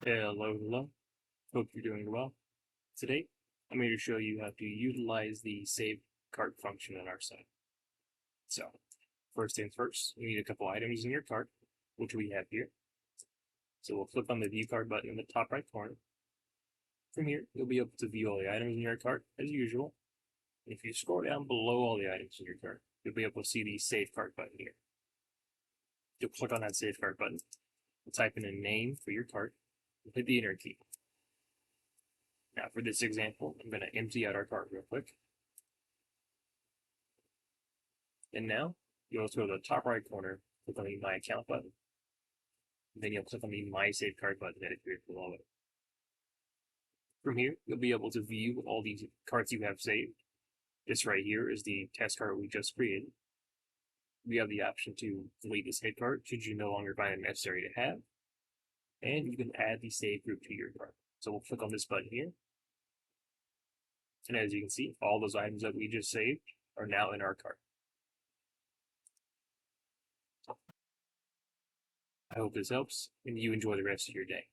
Hello. Hope you're doing well. Today, I'm here to show you how to utilize the save cart function on our site. So, first things first, you need a couple items in your cart, which we have here. So we'll click on the view cart button in the top right corner. From here, you'll be able to view all the items in your cart as usual. And if you scroll down below all the items in your cart, you'll be able to see the save cart button here. You'll click on that save cart button, type in a name for your cart, and hit the enter key. Now for this example, I'm going to empty out our cart real quick. And now you'll go to the top right corner, click on the My Account button. And then you'll click on the My Save Cart button that appears below it. From here, you'll be able to view all these carts you have saved. This right here is the test cart we just created. We have the option to delete the save cart should you no longer find it necessary to have. And you can add the save group to your cart. So we'll click on this button here. And as you can see, all those items that we just saved are now in our cart. I hope this helps, and you enjoy the rest of your day.